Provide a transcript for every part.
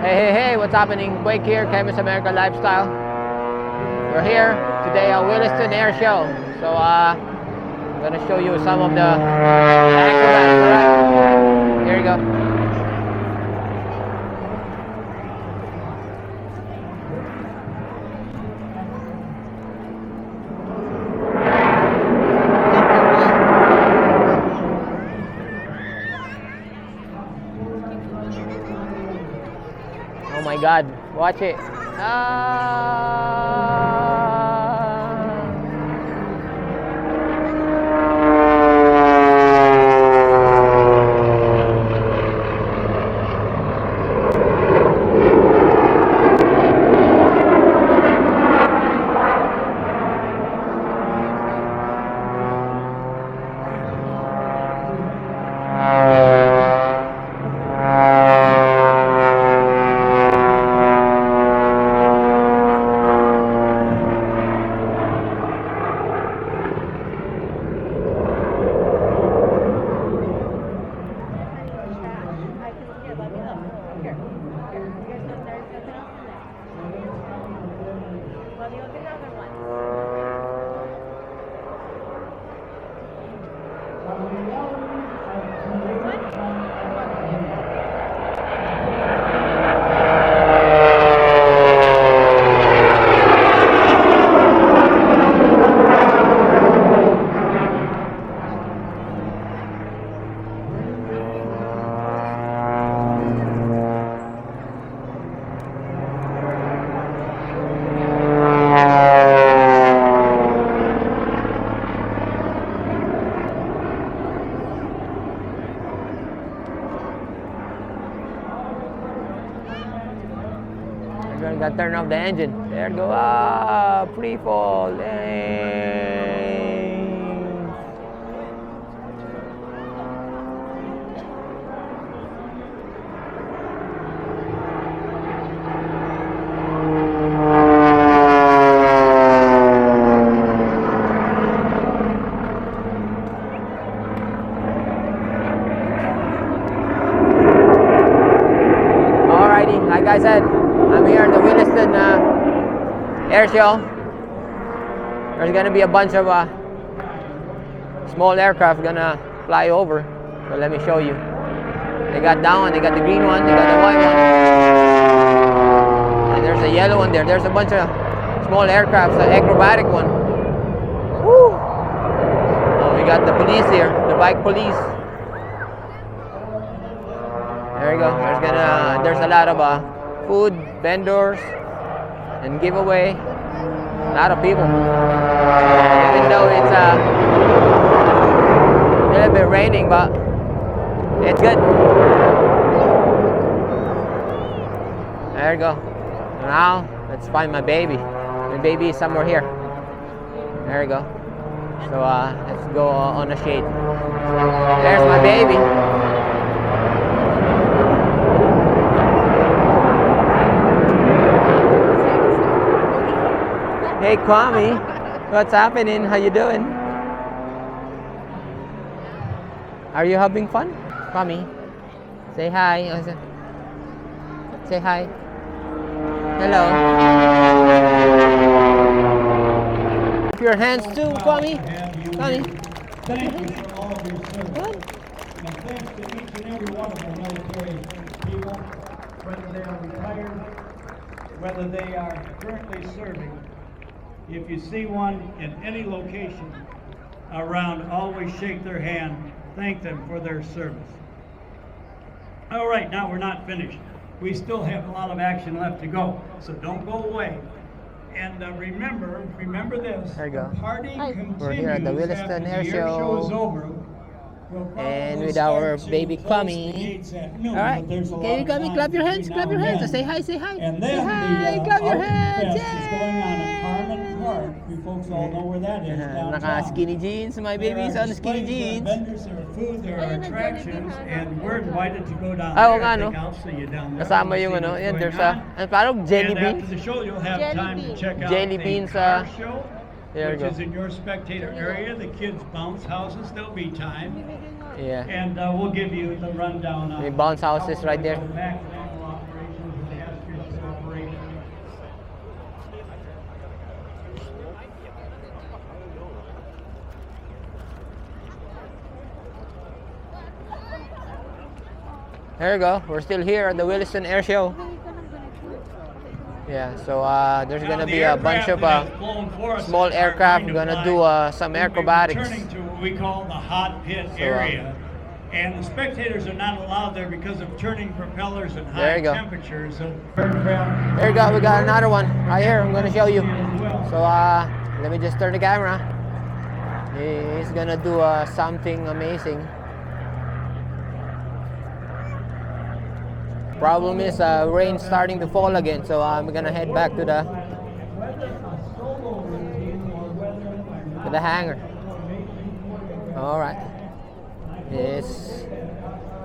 Hey, what's happening? Blake here, Chemist America Lifestyle. We're here today at Williston Airshow. So, I'm gonna show you some of the acrobats, alright? Here you go. Oh my God, watch it. Gotta turn off the engine. There you go. Free fall. Alrighty, like I said, I'm here in the Williston Airshow. There's gonna be a bunch of small aircraft gonna fly over. So let me show you. They got that one, they got the green one, they got the white one. And there's a yellow one there. There's a bunch of small aircraft, the acrobatic one. Woo! Oh, we got the police here, the bike police. There you go. There's a lot of food vendors and giveaway. A lot of people. Even though it's a little bit raining, but it's good. There you go. Now let's find my baby. My baby is somewhere here. There you go. So let's go on the shade. There's my baby. Hey Kwame, what's happening? How you doing? Are you having fun? Kwame, say hi. Say hi. Hello. Clap your hands too, Kwame. Kwame. Thank you for all of your service. And thanks to each and every one of our military people, whether they are retired, whether they are currently serving. If you see one in any location around, always shake their hand, thank them for their service. All right, now we're not finished. We still have a lot of action left to go, so don't go away. And remember this, there you go. The party continues. We're here at the Williston Airshow. Is over. And with our baby Kwame. Alright, okay, Kwame, clap your hands, clap your hands. Say hi, say hi. And then say hi, clap your hands. Is going on at Harmon Park. You folks all know where that is. Naka skinny jeans, my baby's on skinny jeans. There are vendors, there are food, there are attractions, and we're invited to go down Oo there. nga, no? I'll see you down there. Kasama yung ano, yan, there's a, parang jelly And beans. after the show, you'll have time to check out Jelly the beans, car show, there you which go. is in your spectator area. The kids' bounce houses, there'll be time. Yeah. And we'll give you the rundown on May bounce houses right there. back to normal operations. There you go. We're still here at the Williston Airshow. Yeah, so there's gonna be a bunch of small aircraft gonna do some acrobatics. Returning to what we call the hot pit area, and the spectators are not allowed there because of turning propellers and high temperatures. So there you go. We got another one right here. I'm gonna show you. So let me just turn the camera. He's gonna do something amazing. Problem is rain starting to fall again, so I'm gonna head back to the hangar. All right, it's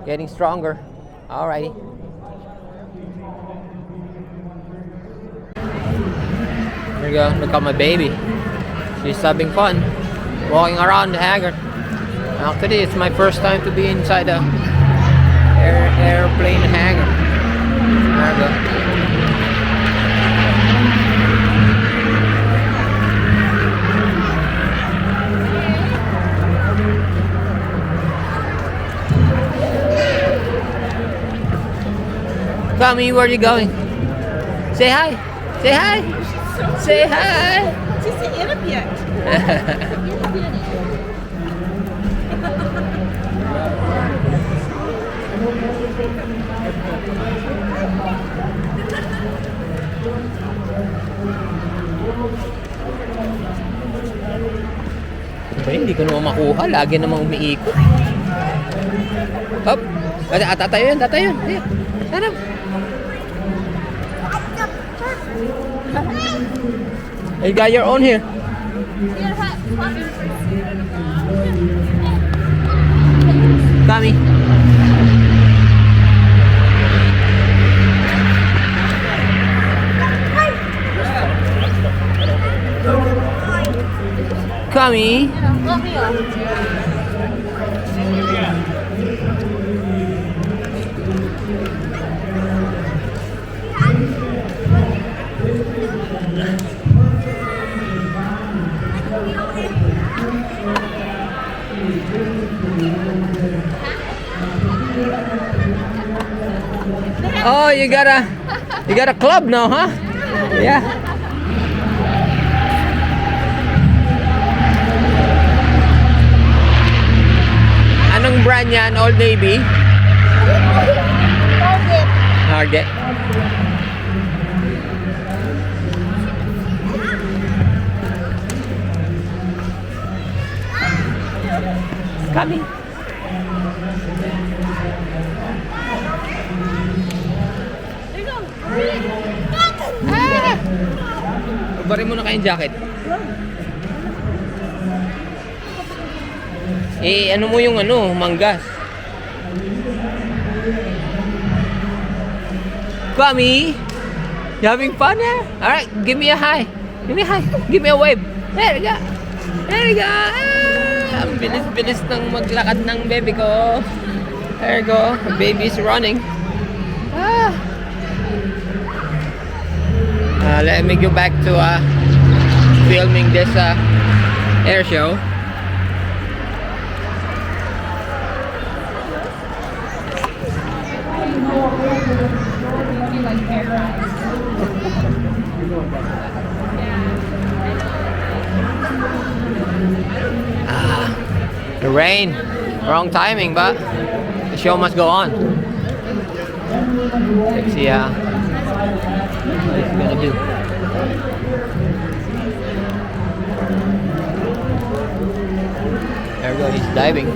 getting stronger. Alrighty. There you go. Look at my baby. She's having fun walking around the hangar. Actually, it's my first time to be inside the airplane hangar. There we go. Tommy, where are you going? Say hi. Say hi. Say hi. She's an idiot. Ba, hindi ko naman makuha. Lagi namang umiikot. Hop. Tatayo yun. Tatayo yun. Hanap. You got your own here. Kami. Kami. Oh, you got a club now, huh? Yeah. Anong brand yan? Old Navy? Target. Coming. Barin mo na kayong jacket. Ano mo yung manggas. Kami, you having fun here? Alright, give me a hi. Give me a hi. Give me a wave. There you go. There you go. Ang bilis-bilis ng maglakad ng baby ko. There you go. The baby's running. Let me go back to filming this air show. The rain, wrong timing, but the show must go on. Let's see what he's gonna do. There we go, he's diving.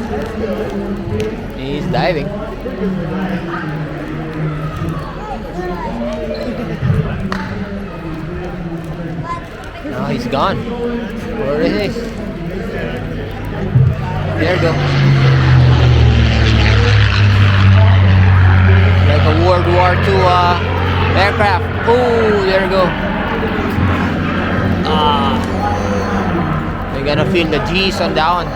He's diving. Now he's gone. Where is he? There you go. Like a World War II aircraft. Oh, there you go. You're gonna feel the G's on that one.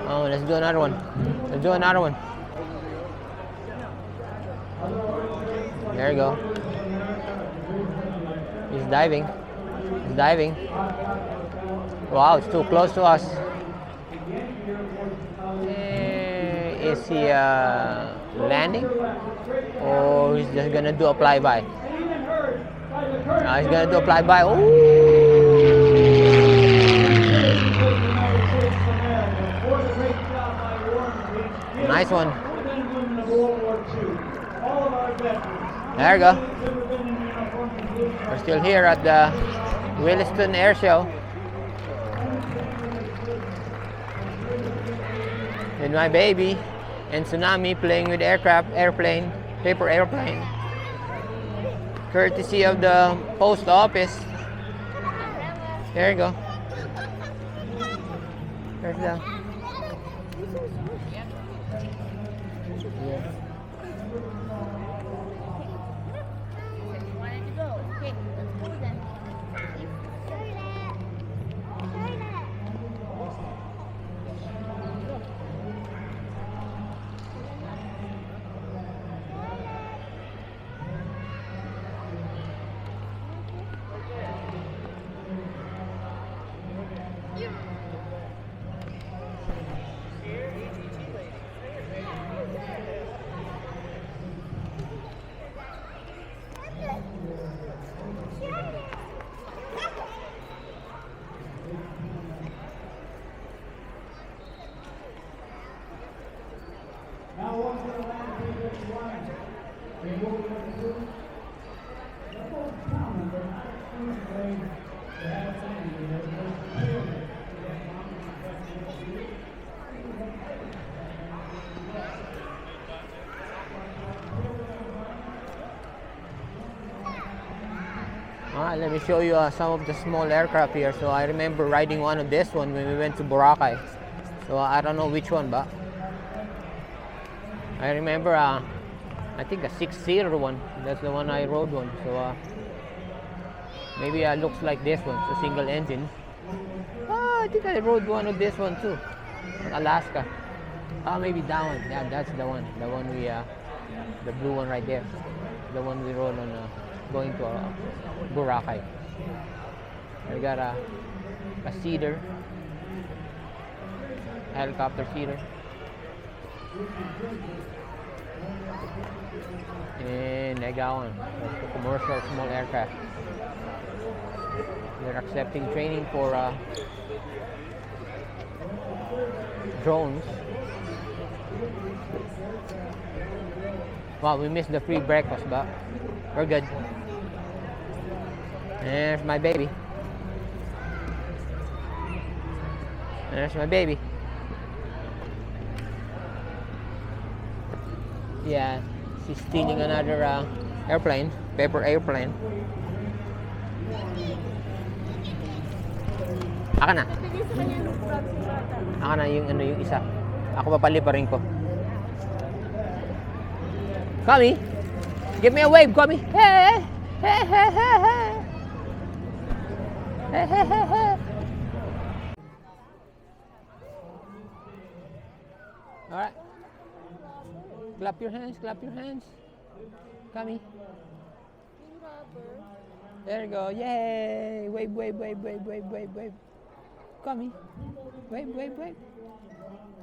Oh, let's do another one. Let's do another one. There you go. He's diving. He's diving. Wow, it's too close to us. Is he landing? Or he's just gonna do a flyby? He's gonna do a flyby. Ooh. Nice one. There we go. We're still here at the Williston Airshow. With my baby and Tsunami playing with airplane, paper airplane. Courtesy of the post office. There you go. There's the... Yeah. Now once the land is line, we move into the most common but not exclusive way to have family. Alright, let me show you some of the small aircraft here. So I remember riding one of this one when we went to Boracay. So I don't know which one, but I remember I think a 6-seater one. That's the one I rode one. So maybe it looks like this one. It's a single engine. I think I rode one of this one too. Alaska. Maybe that one. Yeah, that's the one. The one we the blue one right there. The one we rode on going to Boracay. We got a cedar, helicopter cedar, and I got one. That's the commercial small aircraft. They're accepting training for drones. Wow, we missed the free breakfast, but we're good. There's my baby. There's my baby. Yeah, she's stealing another airplane, paper airplane. Aka na. Aka na yung isa. Ako papaliparin ko. Kami, give me a wave, Kami. Hey, hey, hey, hey, hey. Hey, hey, hey, hey. All right. Clap your hands, clap your hands. Kami. There you go. Yay! Wave, wave, wave, wave, wave, wave, wave. Kami. Wave, wave, wave.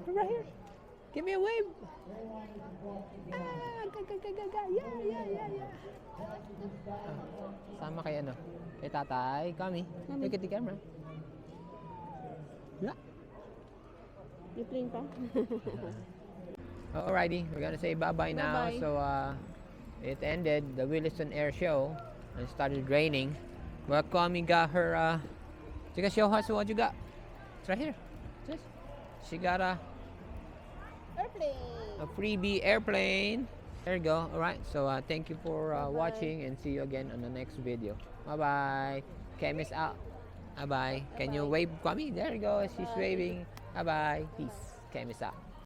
Right here. Give me a wave. Yeah. Sama kay ano? Kay tatay. Kami. Look at the camera. Yeah. You playing pa? Alrighty, we're gonna say bye-bye now. Bye-bye. So it ended the Williston Air Show and started raining. But Kami got her she can show us what you got. It's right here. She got a freebie airplane. There you go. Alright, so thank you for watching and see you again on the next video. Bye-bye. Chemist out. Bye-bye. Can you wave, Kwame? There you go. She's waving. Bye-bye. Peace. Chemist out.